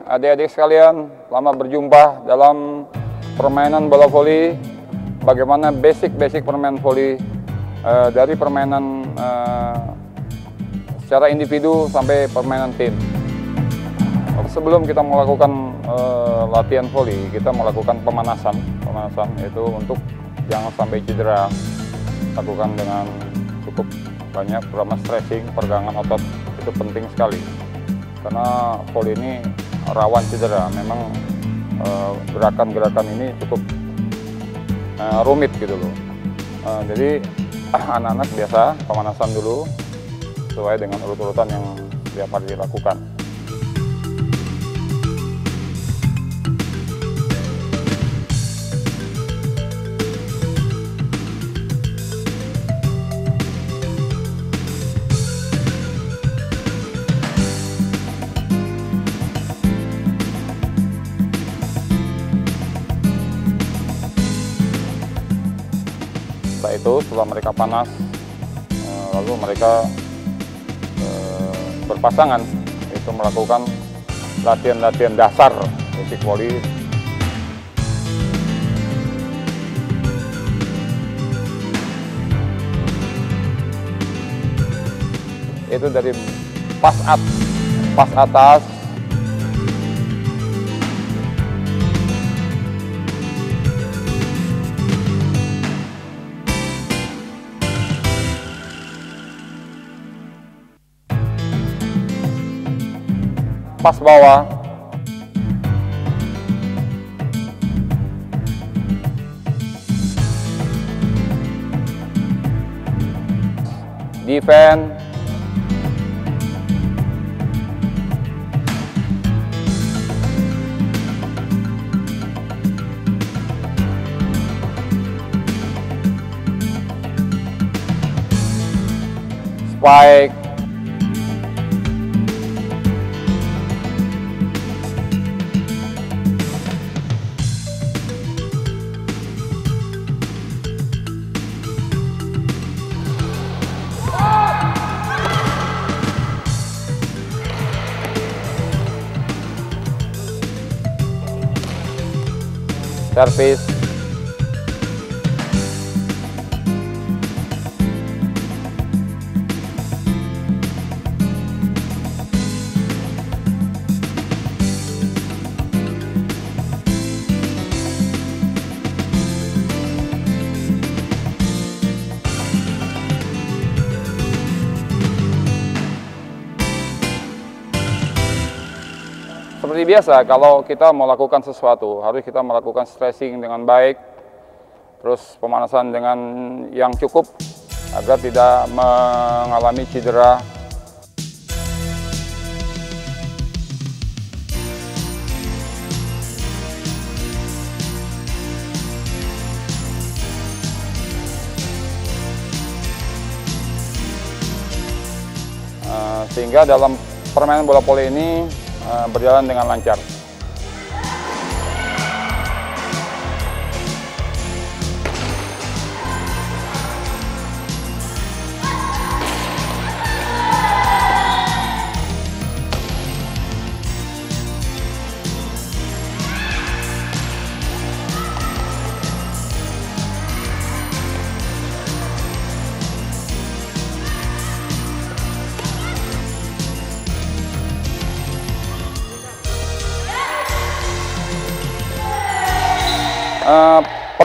adik-adik sekalian, selamat berjumpa dalam permainan bola voli. Bagaimana basic permainan voli, dari permainan secara individu sampai permainan tim. Sebelum kita melakukan latihan voli, kita melakukan pemanasan yaitu untuk jangan sampai cedera. Lakukan dengan cukup banyak, terutama stretching, peregangan otot itu penting sekali. Karena voli ini rawan cedera. Memang gerakan-gerakan ini cukup rumit gitu loh. Jadi anak-anak biasa pemanasan dulu sesuai dengan urut-urutan yang setiap hari dilakukan. Setelah itu, setelah mereka panas, lalu mereka berpasangan, itu melakukan latihan-latihan dasar basic volley. Itu dari pas atas, pas bawah, defense, spike, service, seperti biasa, kalau kita mau lakukan sesuatu, harus kita melakukan stretching dengan baik, terus pemanasan dengan yang cukup, agar tidak mengalami cedera. Sehingga dalam permainan bola voli ini berjalan dengan lancar.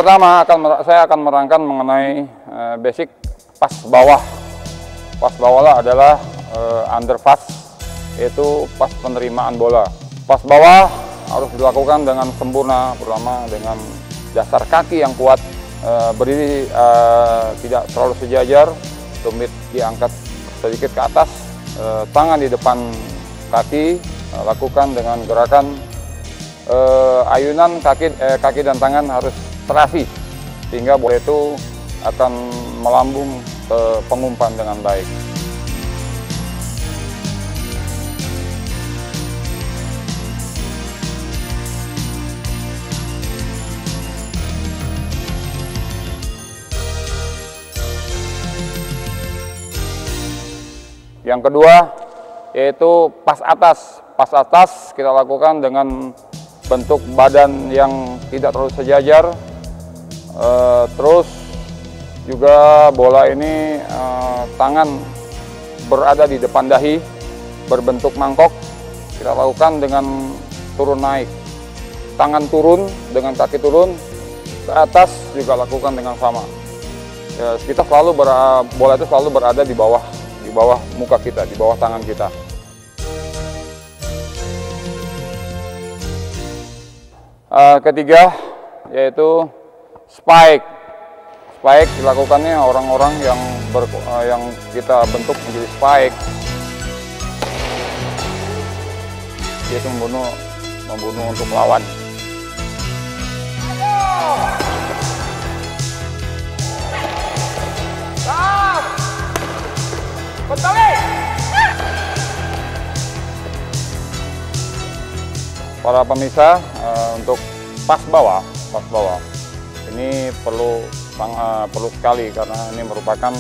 Pertama saya akan menerangkan mengenai basic pas bawah. Pas bawah adalah under pass, yaitu pas penerimaan bola. Pas bawah harus dilakukan dengan sempurna, pertama dengan dasar kaki yang kuat, berdiri tidak terlalu sejajar, tumit diangkat sedikit ke atas, tangan di depan kaki, lakukan dengan gerakan ayunan kaki dan tangan harus serasi, sehingga bola itu akan melambung ke pengumpan dengan baik. Yang kedua, yaitu pas atas. Pas atas kita lakukan dengan bentuk badan yang tidak terlalu sejajar. Terus juga bola ini tangan berada di depan dahi, berbentuk mangkok. Kita lakukan dengan turun naik. Tangan turun dengan kaki turun, ke atas juga lakukan dengan sama. Ya, kita selalu bola itu selalu berada di bawah muka kita, di bawah tangan kita. Ketiga yaitu spike. Spike dilakukannya orang-orang yang kita bentuk menjadi spike, yaitu membunuh untuk lawan. Para pemirsa, untuk pas bawah ini perlu sekali karena ini merupakan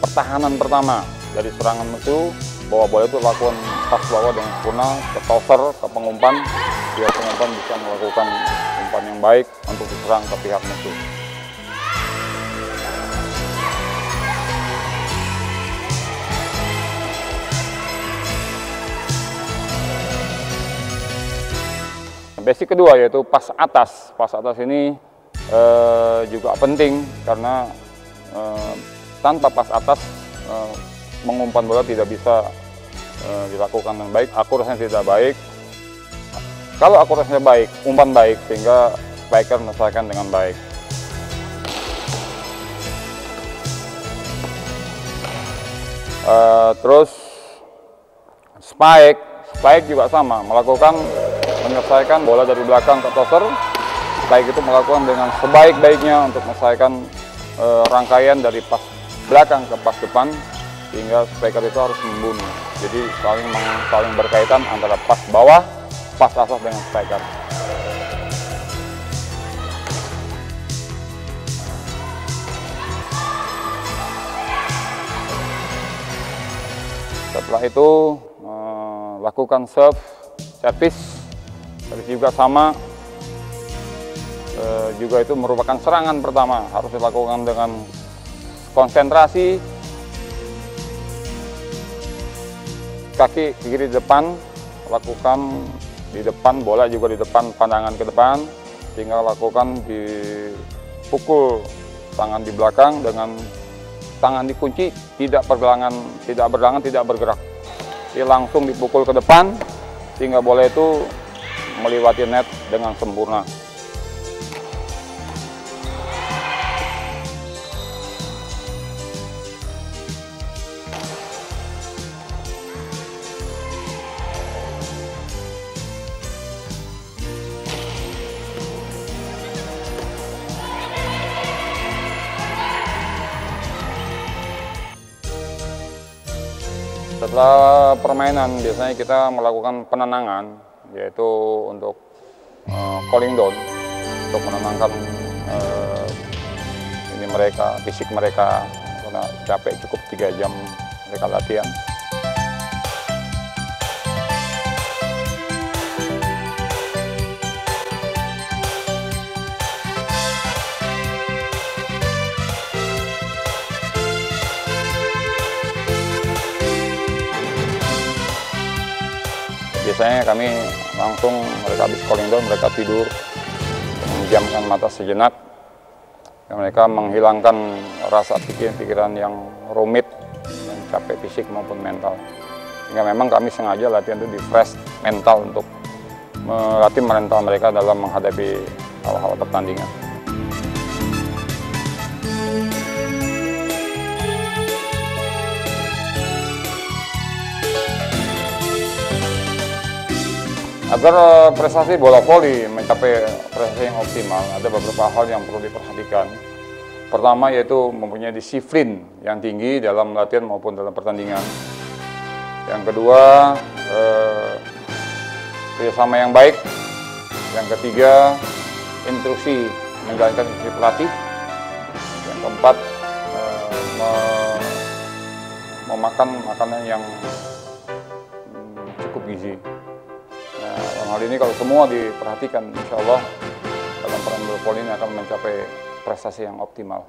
pertahanan pertama dari serangan musuh. Bahwa bola itu lakukan pas bawah dengan sempurna ke toser, ke pengumpan, biar pengumpan bisa melakukan umpan yang baik untuk diserang ke pihak musuh. Basic kedua yaitu pas atas. Pas atas ini juga penting karena tanpa pas atas mengumpan bola tidak bisa dilakukan dengan baik, akurasinya tidak baik. Kalau akurasinya baik, umpan baik, sehingga spiker menyelesaikan dengan baik. Terus spike juga sama, menyelesaikan bola dari belakang ke toser. Spike itu melakukan dengan sebaik-baiknya untuk menyelesaikan rangkaian dari pas belakang ke pas depan, sehingga spiker itu harus membunuh. Jadi saling berkaitan antara pas bawah, pas atas dengan spiker. Setelah itu lakukan servis juga sama. Juga itu merupakan serangan pertama, harus dilakukan dengan konsentrasi. Kaki kiri depan, lakukan di depan, bola juga di depan, pandangan ke depan, tinggal lakukan dipukul tangan di belakang dengan tangan dikunci, tidak bergelangan, tidak bergerak. Jadi langsung dipukul ke depan, sehingga bola itu melewati net dengan sempurna. Setelah permainan biasanya kita melakukan penenangan, yaitu untuk cooling down, untuk menenangkan fisik mereka karena capek, cukup 3 jam mereka latihan. Biasanya kami langsung mereka habis cooling down, mereka tidur, menjamkan mata sejenak, dan mereka menghilangkan rasa pikiran yang rumit, yang capek fisik maupun mental. Sehingga memang kami sengaja latihan itu di fresh mental untuk melatih mental mereka dalam menghadapi hal-hal pertandingan. Agar prestasi bola voli mencapai prestasi yang optimal, ada beberapa hal yang perlu diperhatikan. Pertama yaitu mempunyai disiplin yang tinggi dalam latihan maupun dalam pertandingan. Yang kedua, kerjasama yang baik. Yang ketiga, instruksi, menjalankan instruksi pelatih. Yang keempat, memakan makanan yang cukup gizi. Nah, dalam hal ini kalau semua diperhatikan, insya Allah dalam peran berpol ini akan mencapai prestasi yang optimal.